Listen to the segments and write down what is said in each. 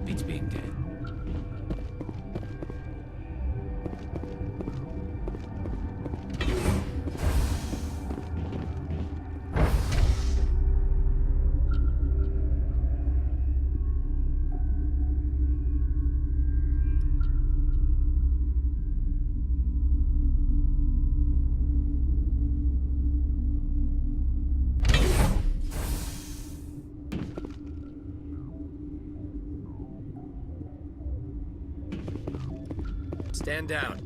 beats being dead. Stand down.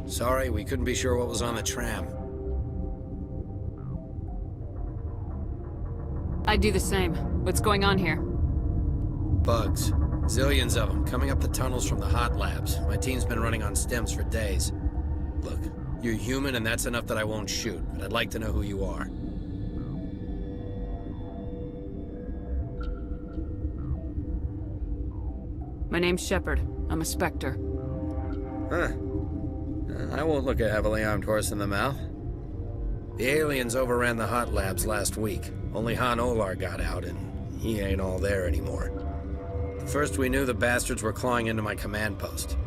Sorry, we couldn't be sure what was on the tram. I'd do the same. What's going on here? Bugs. Zillions of them, coming up the tunnels from the hot labs. My team's been running on stems for days. Look, you're human and that's enough that I won't shoot, but I'd like to know who you are. My name's Shepard. I'm a Spectre. Huh. I won't look a heavily armed horse in the mouth. The aliens overran the hot labs last week. Only Han Olar got out, and he ain't all there anymore. First we knew the bastards were clawing into my command post.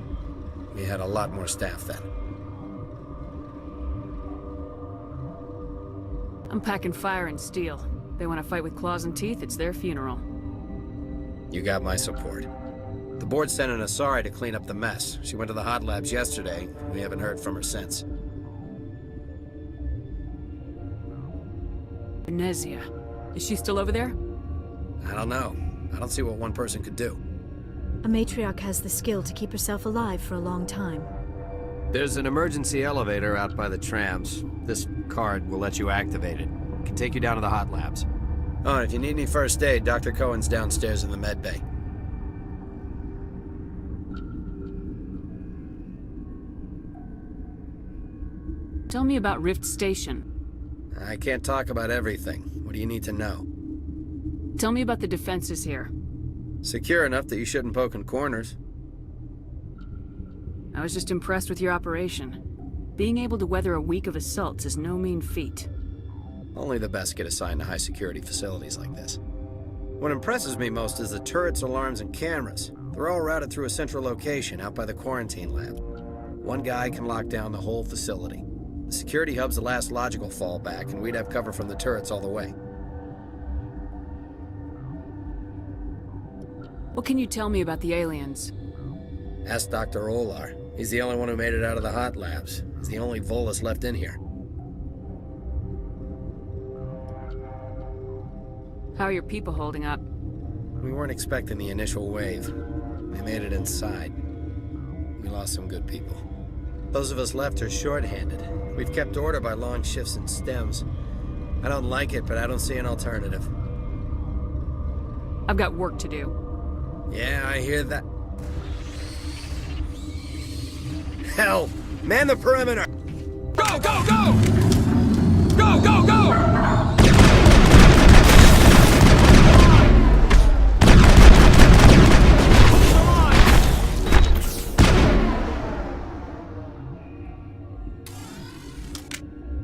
We had a lot more staff then. I'm packing fire and steel. They want to fight with claws and teeth, it's their funeral. You got my support. The board sent an Asari to clean up the mess. She went to the hot labs yesterday. We haven't heard from her since. Venezia. Is she still over there? I don't know. I don't see what one person could do. A matriarch has the skill to keep herself alive for a long time. There's an emergency elevator out by the trams. This card will let you activate it. It can take you down to the hot labs. Oh, and if you need any first aid, Dr. Cohen's downstairs in the med bay. Tell me about Rift Station. I can't talk about everything. What do you need to know? Tell me about the defenses here. Secure enough that you shouldn't poke in corners. I was just impressed with your operation. Being able to weather a week of assaults is no mean feat. Only the best get assigned to high-security facilities like this. What impresses me most is the turrets, alarms, and cameras. They're all routed through a central location out by the quarantine lab. One guy can lock down the whole facility. The security hub's the last logical fallback, and we'd have cover from the turrets all the way. What can you tell me about the aliens? Ask Dr. Olar. He's the only one who made it out of the hot labs. He's the only Volus left in here. How are your people holding up? We weren't expecting the initial wave. They made it inside. We lost some good people. Those of us left are short-handed. We've kept order by long shifts and stems. I don't like it, but I don't see an alternative. I've got work to do. Yeah, I hear that. Hell! Man the perimeter! Go, go, go! Go, go, go!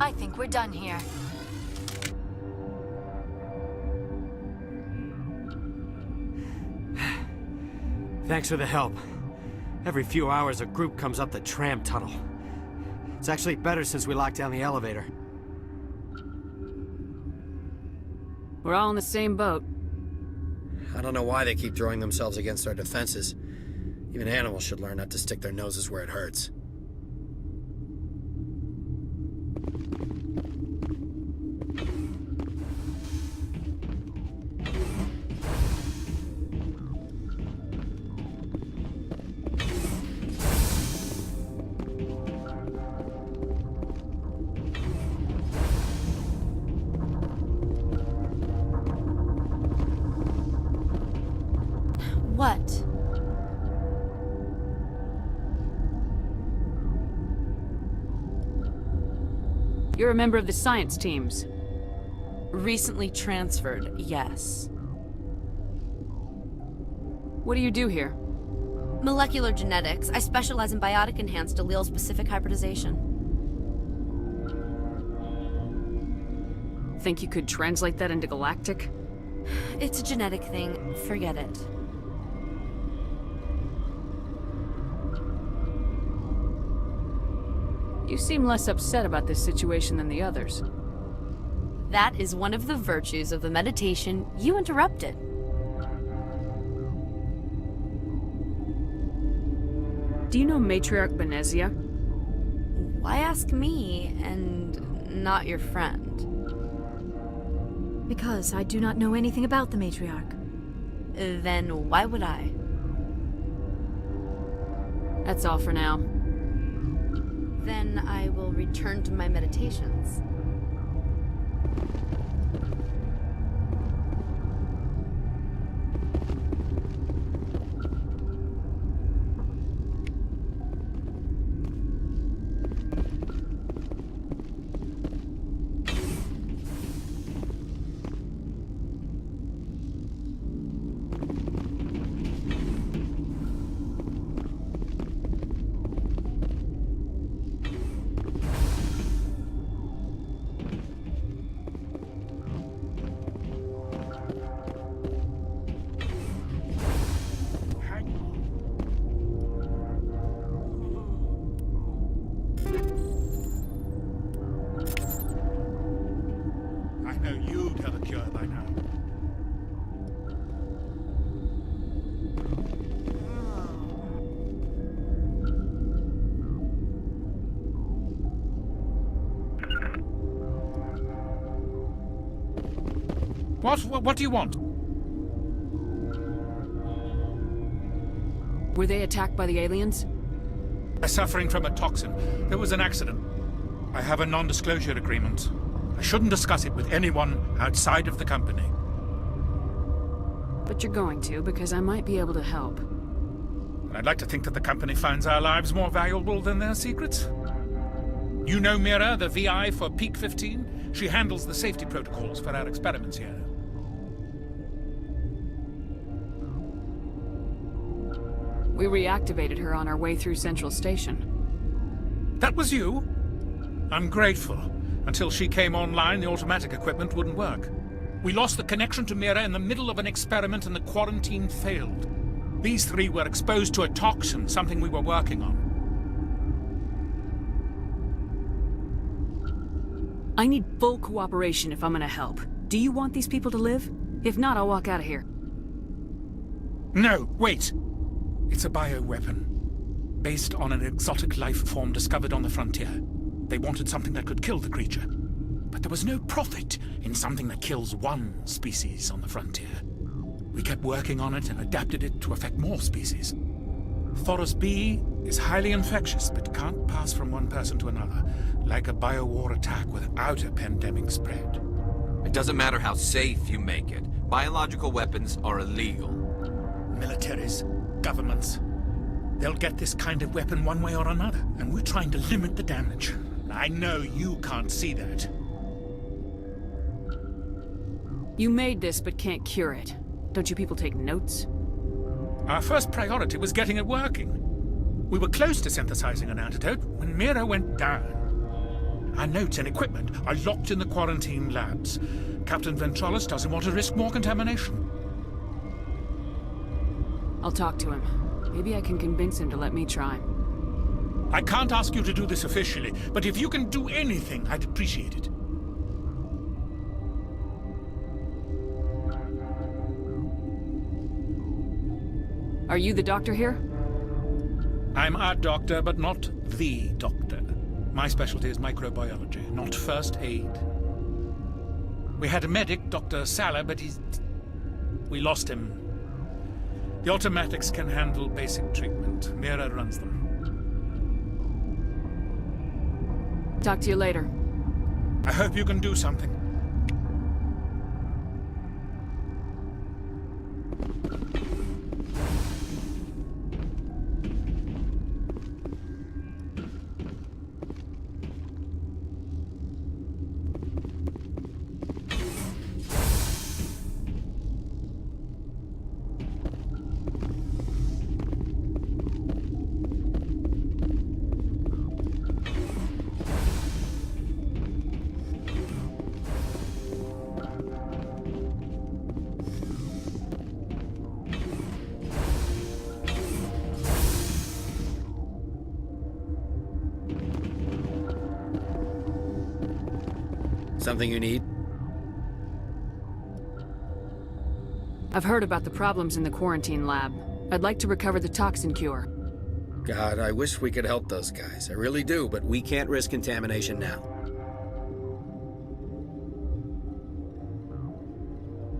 I think we're done here. Thanks for the help. Every few hours, a group comes up the tram tunnel. It's actually better since we locked down the elevator. We're all in the same boat. I don't know why they keep throwing themselves against our defenses. Even animals should learn not to stick their noses where it hurts. What? You're a member of the science teams. Recently transferred, yes. What do you do here? Molecular genetics. I specialize in biotic-enhanced allele-specific hybridization. Think you could translate that into galactic? It's a genetic thing. Forget it. You seem less upset about this situation than the others. That is one of the virtues of the meditation you interrupted. Do you know Matriarch Benezia? Why ask me and not your friend? Because I do not know anything about the matriarch. Then why would I? That's all for now. Then I will return to my meditations. I know you'd have a cure by now. What do you want? Were they attacked by the aliens? They're suffering from a toxin. There was an accident. I have a non-disclosure agreement. I shouldn't discuss it with anyone outside of the company. But you're going to, because I might be able to help. I'd like to think that the company finds our lives more valuable than their secrets. You know Mira, the VI for Peak 15? She handles the safety protocols for our experiments here. We reactivated her on our way through Central Station. That was you? I'm grateful. Until she came online, the automatic equipment wouldn't work. We lost the connection to Mira in the middle of an experiment and the quarantine failed. These three were exposed to a toxin, something we were working on. I need full cooperation if I'm gonna help. Do you want these people to live? If not, I'll walk out of here. No, wait! It's a bioweapon, based on an exotic life form discovered on the frontier. They wanted something that could kill the creature. But there was no profit in something that kills one species on the frontier. We kept working on it and adapted it to affect more species. Thoros B is highly infectious, but can't pass from one person to another, like a biowar attack without a pandemic spread. It doesn't matter how safe you make it. Biological weapons are illegal. Militaries, governments, they'll get this kind of weapon one way or another, and we're trying to limit the damage. I know you can't see that. You made this, but can't cure it. Don't you people take notes? Our first priority was getting it working. We were close to synthesizing an antidote when Mira went down. Our notes and equipment are locked in the quarantine labs. Captain Ventrolis doesn't want to risk more contamination. I'll talk to him. Maybe I can convince him to let me try. I can't ask you to do this officially, but if you can do anything, I'd appreciate it. Are you the doctor here? I'm a doctor, but not the doctor. My specialty is microbiology, not first aid. We had a medic, Dr. Sala, but we lost him. The automatics can handle basic treatment. Mira runs them. Talk to you later. I hope you can do something. Something you need? I've heard about the problems in the quarantine lab. I'd like to recover the toxin cure. God, I wish we could help those guys. I really do, but we can't risk contamination now.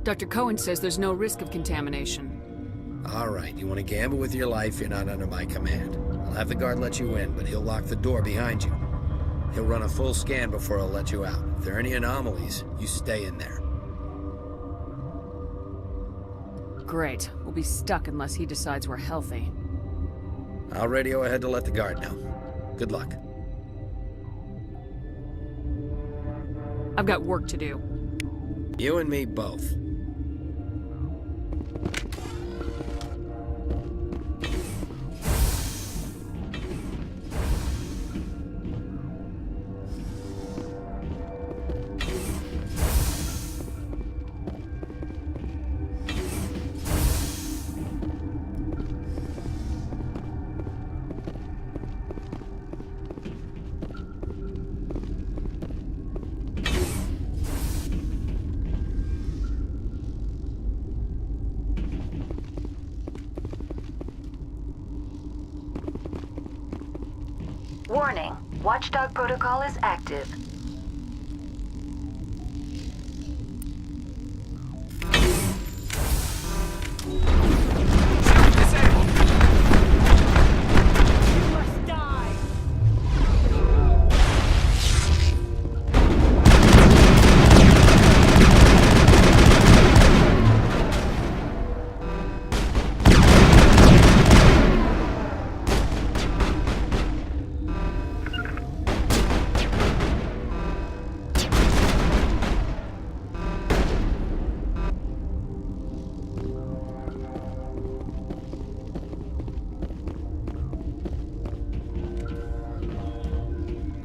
Dr. Cohen says there's no risk of contamination. All right, you want to gamble with your life, you're not under my command. I'll have the guard let you in, but he'll lock the door behind you. He'll run a full scan before he'll let you out. If there are any anomalies, you stay in there. Great. We'll be stuck unless he decides we're healthy. I'll radio ahead to let the guard know. Good luck. I've got work to do. You and me both. Warning. Watchdog protocol is active.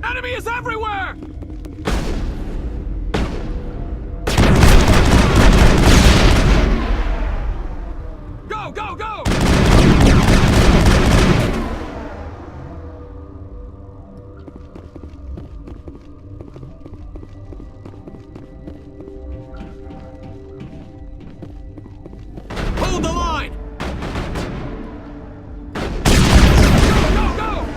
Enemy is everywhere! Go, go, go! Hold the line! Go, go, go!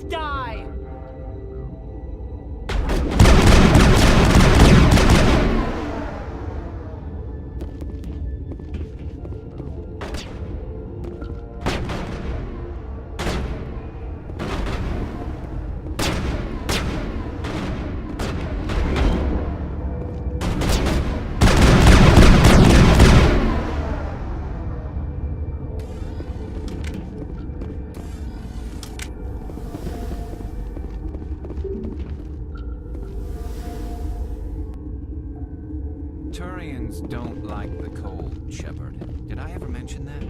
must die! Turians don't like the cold, Shepard. Did I ever mention that?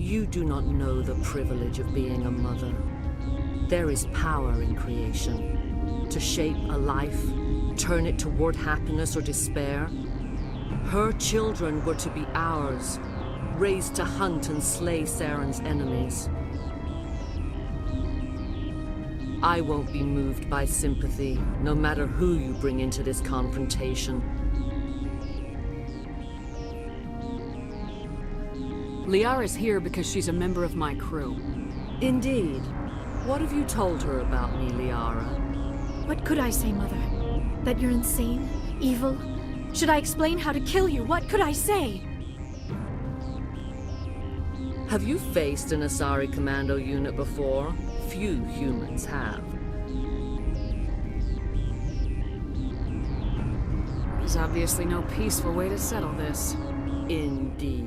You do not know the privilege of being a mother. There is power in creation. To shape a life, turn it toward happiness or despair. Her children were to be ours, raised to hunt and slay Saren's enemies. I won't be moved by sympathy, no matter who you bring into this confrontation. Liara's here because she's a member of my crew. Indeed. What have you told her about me, Liara? What could I say, Mother? That you're insane? Evil? Should I explain how to kill you? What could I say? Have you faced an Asari commando unit before? Few humans have. There's obviously no peaceful way to settle this. Indeed.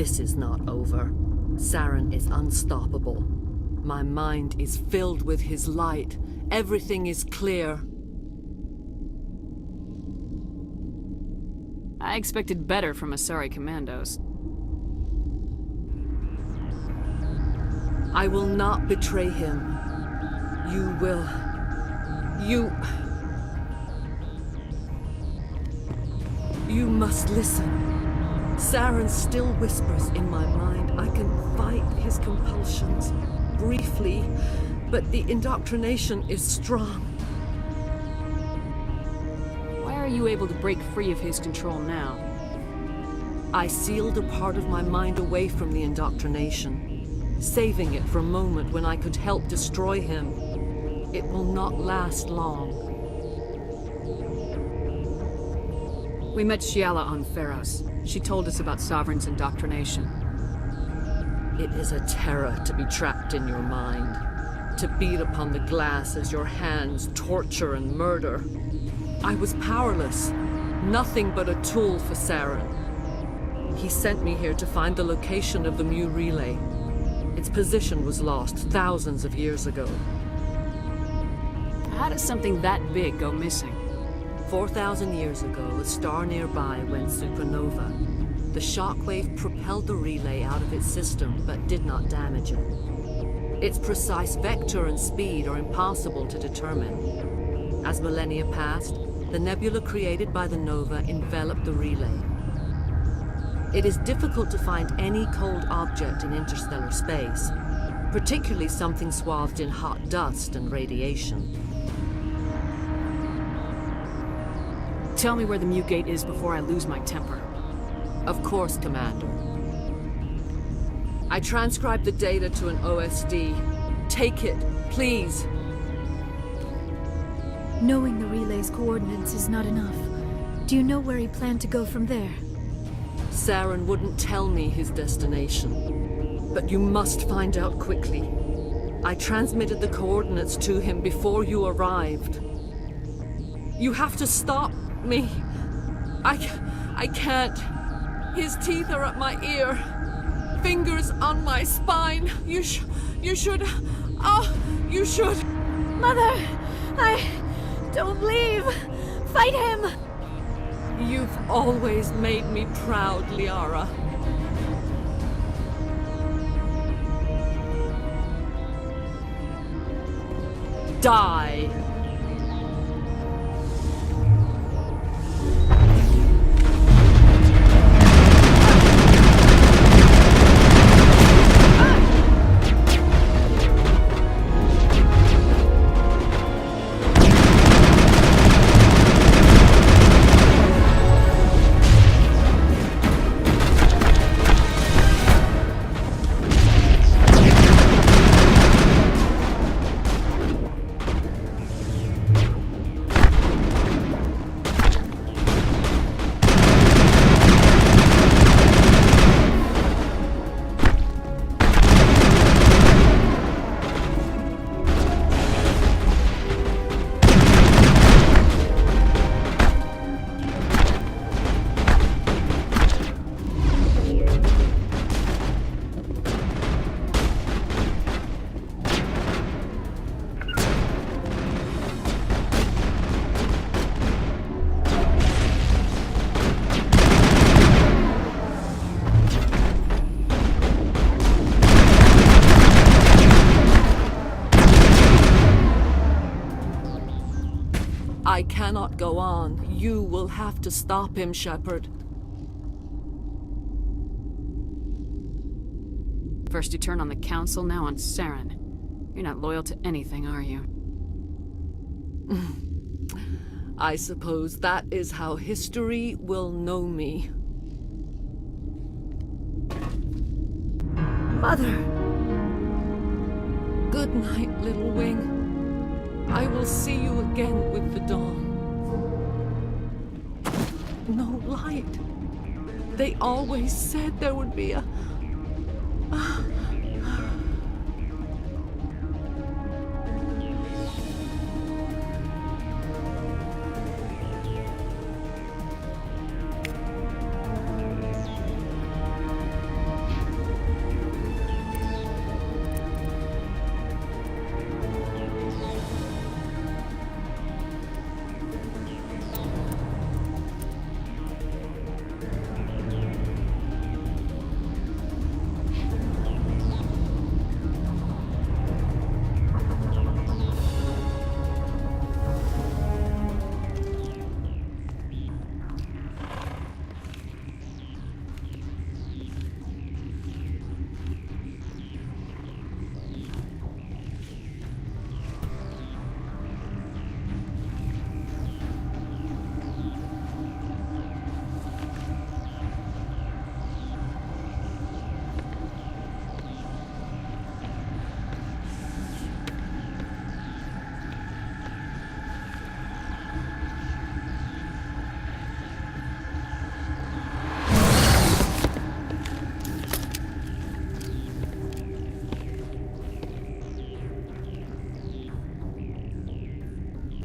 This is not over. Saren is unstoppable. My mind is filled with his light. Everything is clear. I expected better from Asari commandos. I will not betray him. You will. You must listen. Saren still whispers in my mind. I can fight his compulsions, briefly, but the indoctrination is strong. Why are you able to break free of his control now? I sealed a part of my mind away from the indoctrination, saving it for a moment when I could help destroy him. It will not last long. We met Shiala on Pharos. She told us about Sovereign's indoctrination. It is a terror to be trapped in your mind, to beat upon the glass as your hands torture and murder. I was powerless, nothing but a tool for Saren. He sent me here to find the location of the Mu relay. Its position was lost thousands of years ago. How does something that big go missing? 4,000 years ago, a star nearby went supernova. The shockwave propelled the relay out of its system, but did not damage it. Its precise vector and speed are impossible to determine. As millennia passed, the nebula created by the nova enveloped the relay. It is difficult to find any cold object in interstellar space, particularly something swathed in hot dust and radiation. Tell me where the Mu Gate is before I lose my temper. Of course, Commander. I transcribed the data to an OSD. Take it, please. Knowing the relay's coordinates is not enough. Do you know where he planned to go from there? Saren wouldn't tell me his destination. But you must find out quickly. I transmitted the coordinates to him before you arrived. You have to stop me. I can't. His teeth are at my ear. Fingers on my spine. You should. You should. Mother! Don't leave! Fight him! You've always made me proud, Liara. Die! I cannot go on. You will have to stop him, Shepard. First you turn on the Council, now on Saren. You're not loyal to anything, are you? I suppose that is how history will know me. Mother! Good night, Little Wing. I will see you again with the dawn. No light. They always said there would be a...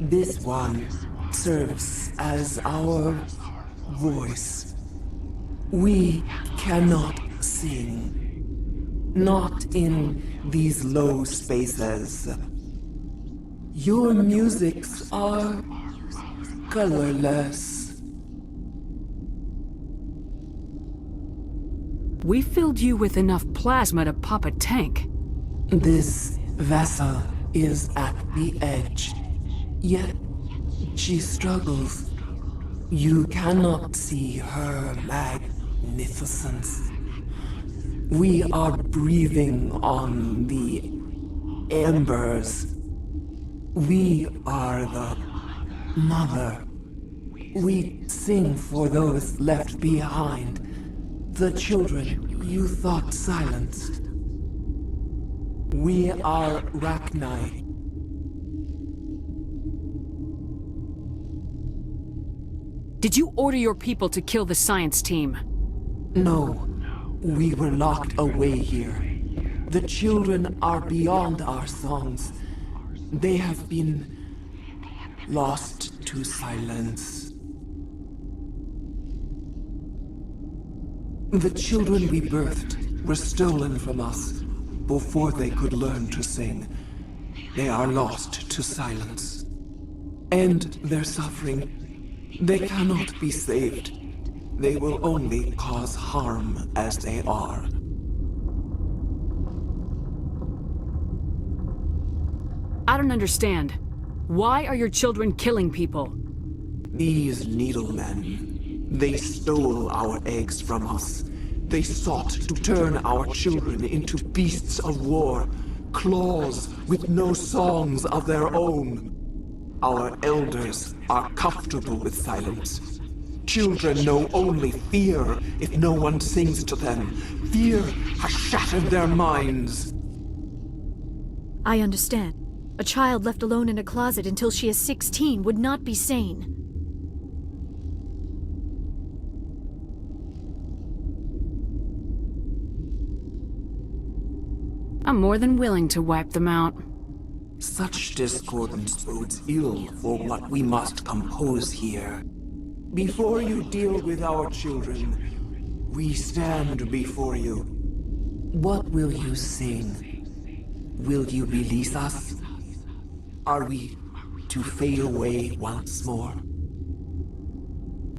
This one serves as our voice. We cannot sing. Not in these low spaces. Your musics are colorless. We filled you with enough plasma to pop a tank. This vessel is at the edge. Yet she struggles. You cannot see her magnificence. We are breathing on the embers. We are the mother. We sing for those left behind. The children you thought silenced. We are Rachni. Did you order your people to kill the science team? No. We were locked away here. The children are beyond our songs. They have been lost to silence. The children we birthed were stolen from us before they could learn to sing. They are lost to silence. And their suffering, they cannot be saved. They will only cause harm as they are. I don't understand. Why are your children killing people? These needlemen, they stole our eggs from us. They sought to turn our children into beasts of war, claws with no songs of their own. Our elders are comfortable with silence. Children know only fear if no one sings to them. Fear has shattered their minds. I understand. A child left alone in a closet until she is 16 would not be sane. I'm more than willing to wipe them out. Such discordance bodes ill for what we must compose here. Before you deal with our children, we stand before you. What will you sing? Will you release us? Are we to fade away once more?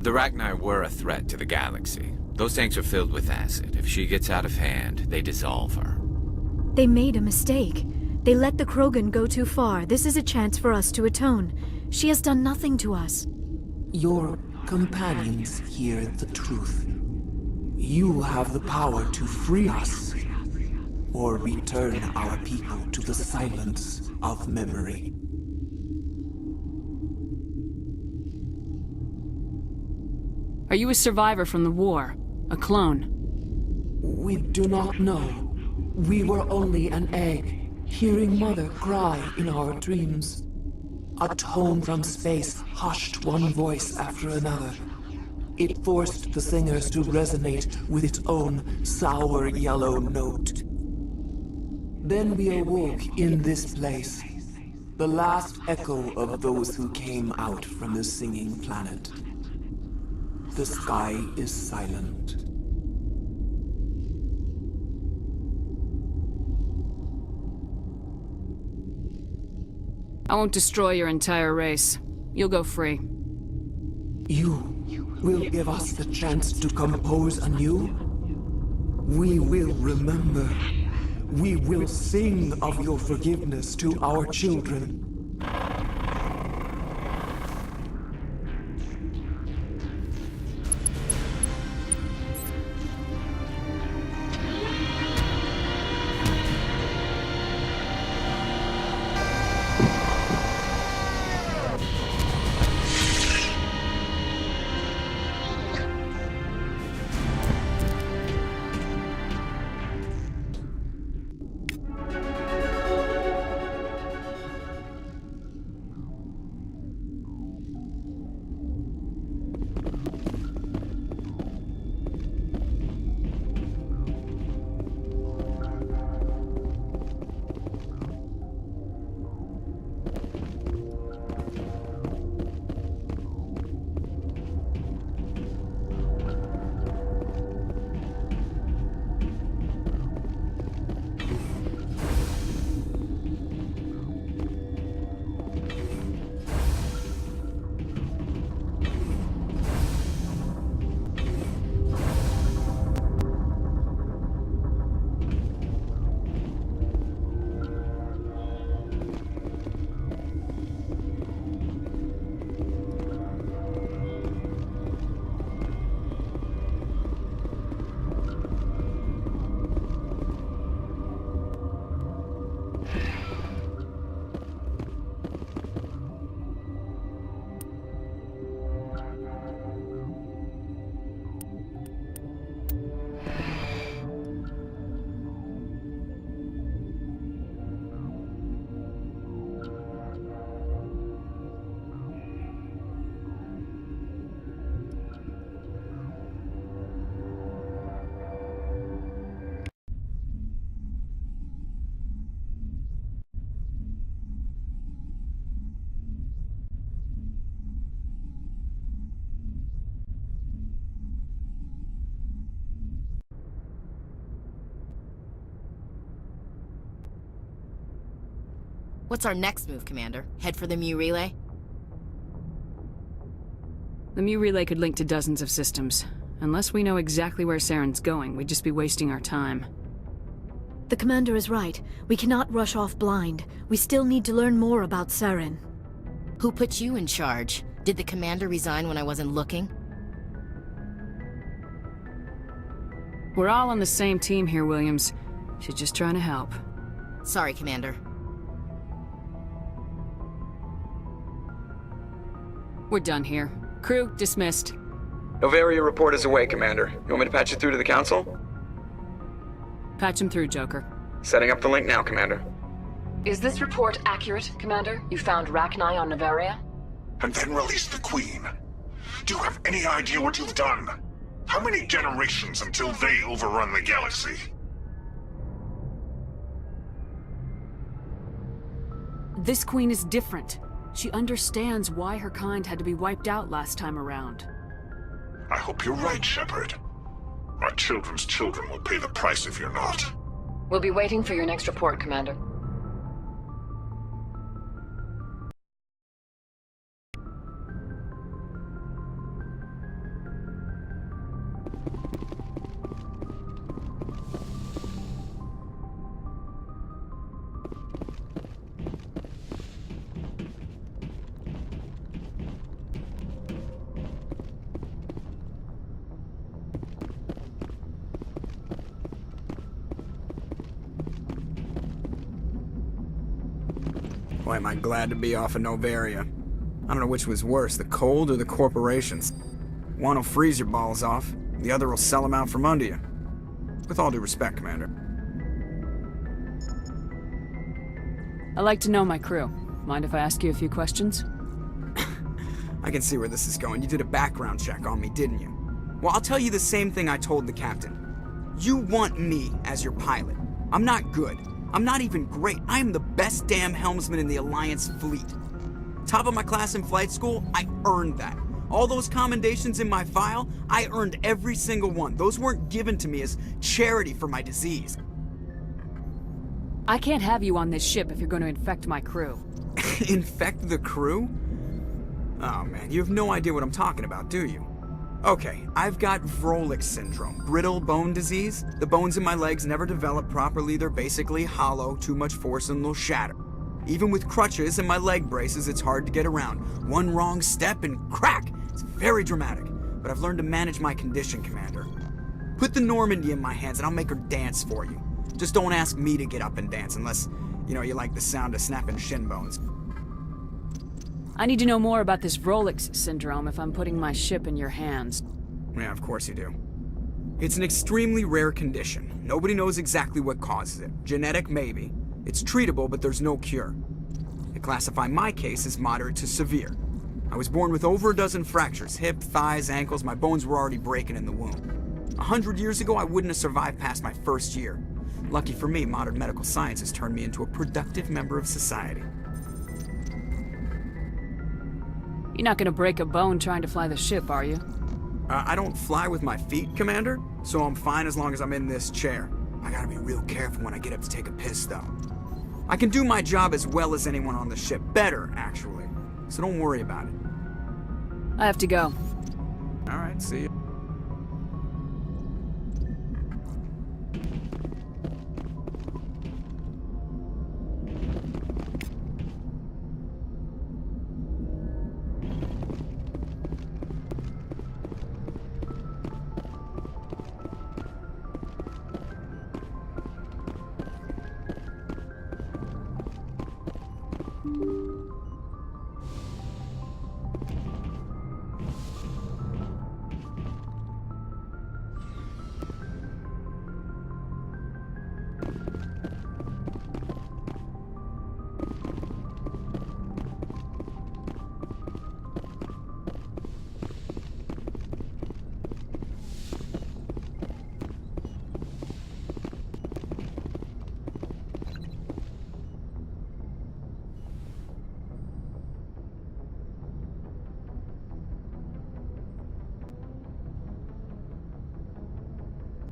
The Rachni were a threat to the galaxy. Those tanks are filled with acid. If she gets out of hand, they dissolve her. They made a mistake. They let the Krogan go too far. This is a chance for us to atone. She has done nothing to us. Your companions hear the truth. You have the power to free us, or return our people to the silence of memory. Are you a survivor from the war? A clone? We do not know. We were only an egg, hearing Mother cry in our dreams. A tone from space hushed one voice after another. It forced the singers to resonate with its own sour yellow note. Then we awoke in this place, the last echo of those who came out from the singing planet. The sky is silent. I won't destroy your entire race. You'll go free. You will give us the chance to compose anew? We will remember. We will sing of your forgiveness to our children. What's our next move, Commander? Head for the Mu Relay? The Mu Relay could link to dozens of systems. Unless we know exactly where Saren's going, we'd just be wasting our time. The Commander is right. We cannot rush off blind. We still need to learn more about Saren. Who put you in charge? Did the Commander resign when I wasn't looking? We're all on the same team here, Williams. She's just trying to help. Sorry, Commander. We're done here. Crew, dismissed. Noveria report is away, Commander. You want me to patch you through to the Council? Patch him through, Joker. Setting up the link now, Commander. Is this report accurate, Commander? You found Rachni on Noveria? And then released the Queen. Do you have any idea what you've done? How many generations until they overrun the galaxy? This Queen is different. She understands why her kind had to be wiped out last time around. I hope you're right, Shepard. Our children's children will pay the price if you're not. We'll be waiting for your next report, Commander. Boy, am I glad to be off of Noveria. I don't know which was worse, the cold or the corporations. One will freeze your balls off, the other will sell them out from under you. With all due respect, Commander. I like to know my crew. Mind if I ask you a few questions? I can see where this is going. You did a background check on me, didn't you? Well, I'll tell you the same thing I told the captain. You want me as your pilot. I'm not good. I'm not even great. I am the best damn helmsman in the Alliance fleet. Top of my class in flight school, I earned that. All those commendations in my file, I earned every single one. Those weren't given to me as charity for my disease. I can't have you on this ship if you're going to infect my crew. Infect the crew? Oh man, you have no idea what I'm talking about, do you? Okay, I've got Vrolik syndrome, brittle bone disease. The bones in my legs never develop properly. They're basically hollow, too much force and they'll shatter. Even with crutches and my leg braces, it's hard to get around. One wrong step and crack! It's very dramatic, but I've learned to manage my condition, Commander. Put the Normandy in my hands and I'll make her dance for you. Just don't ask me to get up and dance unless, you like the sound of snapping shin bones. I need to know more about this Vrolik syndrome if I'm putting my ship in your hands. Yeah, of course you do. It's an extremely rare condition. Nobody knows exactly what causes it. Genetic, maybe. It's treatable, but there's no cure. They classify my case as moderate to severe. I was born with over a dozen fractures, hip, thighs, ankles. My bones were already breaking in the womb. 100 years ago, I wouldn't have survived past my first year. Lucky for me, modern medical science has turned me into a productive member of society. You're not gonna break a bone trying to fly the ship, are you? I don't fly with my feet, Commander, so I'm fine as long as I'm in this chair. I gotta be real careful when I get up to take a piss, though. I can do my job as well as anyone on the ship. Better, actually. So don't worry about it. I have to go. All right, see you.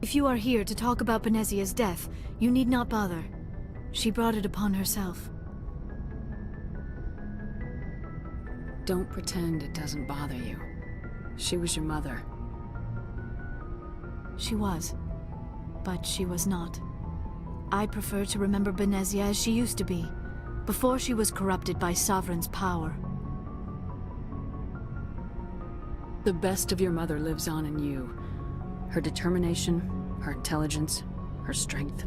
If you are here to talk about Benezia's death, you need not bother. She brought it upon herself. Don't pretend it doesn't bother you. She was your mother. She was. But she was not. I prefer to remember Benezia as she used to be, before she was corrupted by Sovereign's power. The best of your mother lives on in you. Her determination, her intelligence, her strength.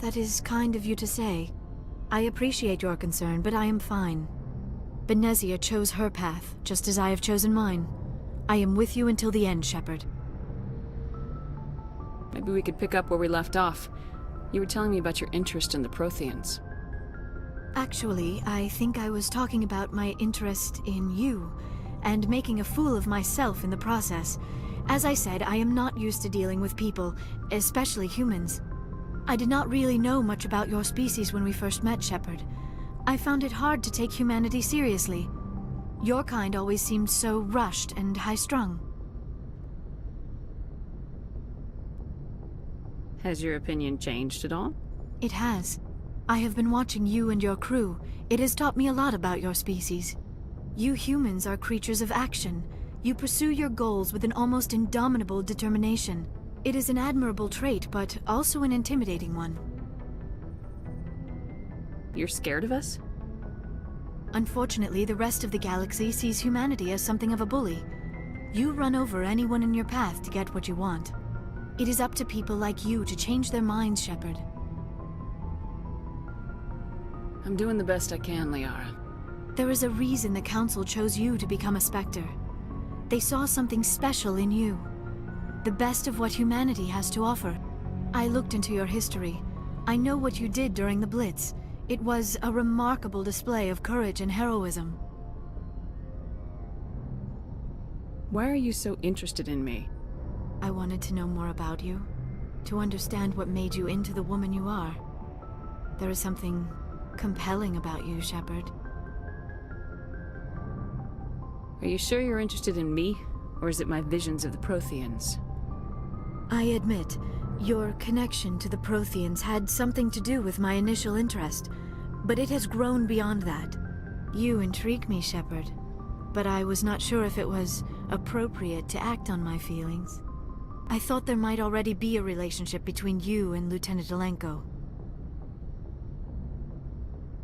That is kind of you to say. I appreciate your concern, but I am fine. Benezia chose her path, just as I have chosen mine. I am with you until the end, Shepard. Maybe we could pick up where we left off. You were telling me about your interest in the Protheans. Actually, I think I was talking about my interest in you, and making a fool of myself in the process. As I said, I am not used to dealing with people, especially humans. I did not really know much about your species when we first met, Shepard. I found it hard to take humanity seriously. Your kind always seemed so rushed and high-strung. Has your opinion changed at all? It has. I have been watching you and your crew. It has taught me a lot about your species. You humans are creatures of action. You pursue your goals with an almost indomitable determination. It is an admirable trait, but also an intimidating one. You're scared of us? Unfortunately, the rest of the galaxy sees humanity as something of a bully. You run over anyone in your path to get what you want. It is up to people like you to change their minds, Shepard. I'm doing the best I can, Liara. There is a reason the Council chose you to become a Spectre. They saw something special in you. The best of what humanity has to offer. I looked into your history. I know what you did during the Blitz. It was a remarkable display of courage and heroism. Why are you so interested in me? I wanted to know more about you. To understand what made you into the woman you are. There is something compelling about you, Shepard. Are you sure you're interested in me? Or is it my visions of the Protheans? I admit, your connection to the Protheans had something to do with my initial interest, but it has grown beyond that. You intrigue me, Shepard, but I was not sure if it was appropriate to act on my feelings. I thought there might already be a relationship between you and Lieutenant Alenko.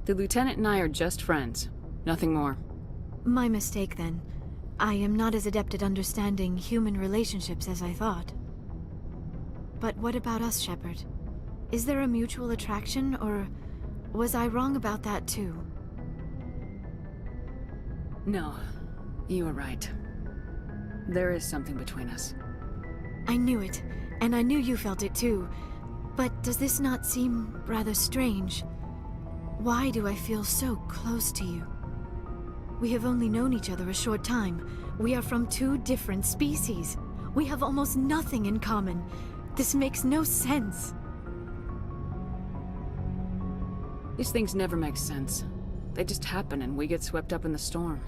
The Lieutenant and I are just friends. Nothing more. My mistake, then. I am not as adept at understanding human relationships as I thought. But what about us, Shepard? Is there a mutual attraction, or was I wrong about that too? No, you were right. There is something between us. I knew it, and I knew you felt it too. But does this not seem rather strange? Why do I feel so close to you? We have only known each other a short time. We are from two different species. We have almost nothing in common. This makes no sense. These things never make sense. They just happen and we get swept up in the storm.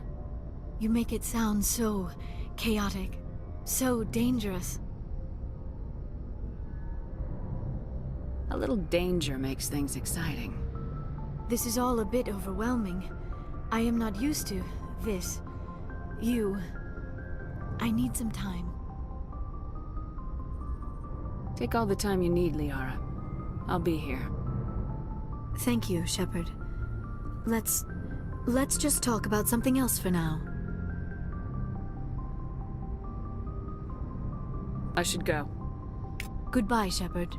You make it sound so chaotic, so dangerous. A little danger makes things exciting. This is all a bit overwhelming. I am not used to this. You. I need some time. Take all the time you need, Liara. I'll be here. Thank you, Shepard. Let's just talk about something else for now. I should go. Goodbye, Shepard.